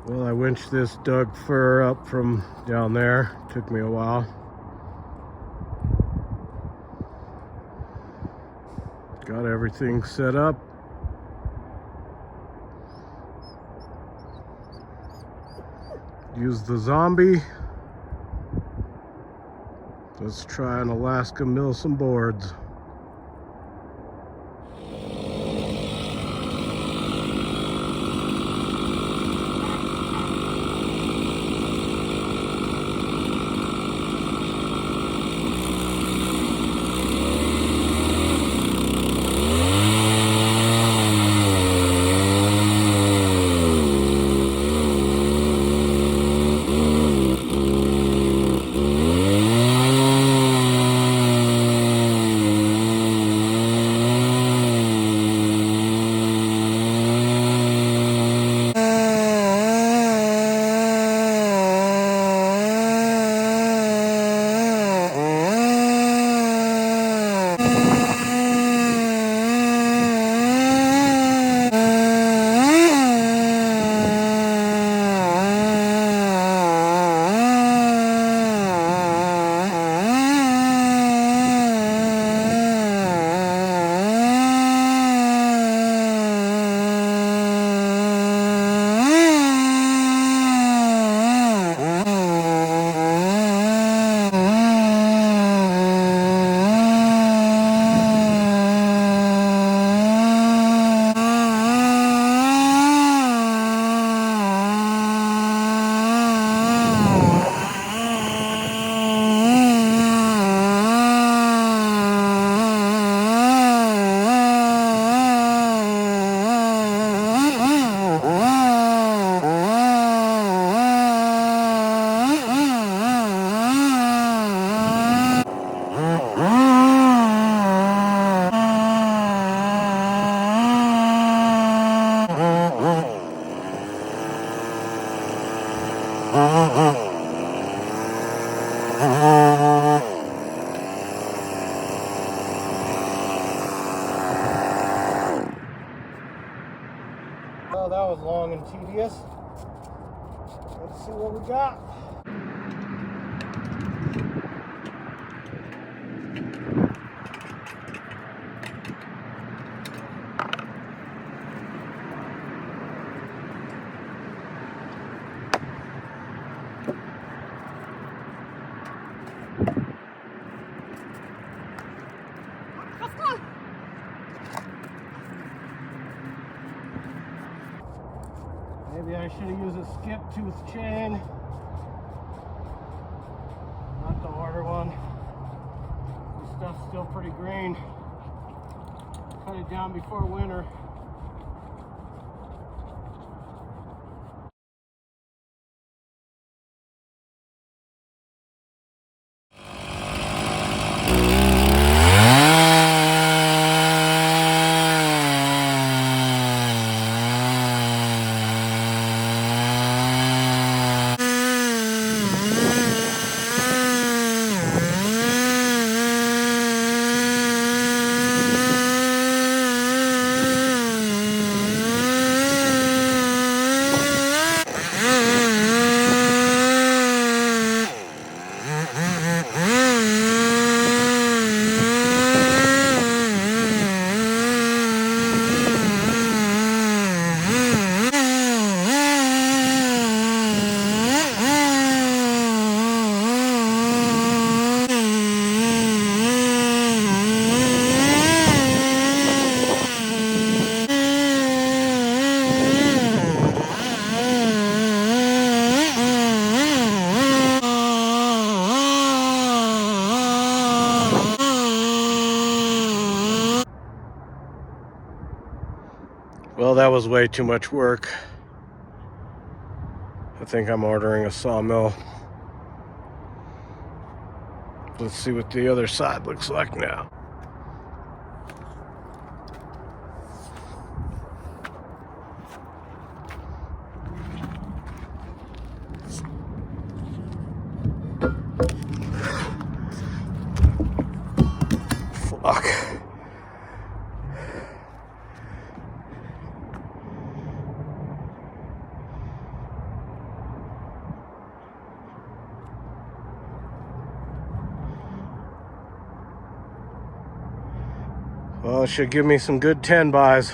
Well, I winched this Doug fir up from down there. Took me a while. Got everything set up. Use the zombie. Let's try an Alaska mill some boards. Well, that was long and tedious. Let's see what we got. Maybe I should have used a skip tooth chain, not the harder one. This stuff's still pretty green. Cut it down before winter. Well, that was way too much work. I think I'm ordering a sawmill. Let's see what the other side looks like now. Fuck. Well, it should give me some good 10 buys.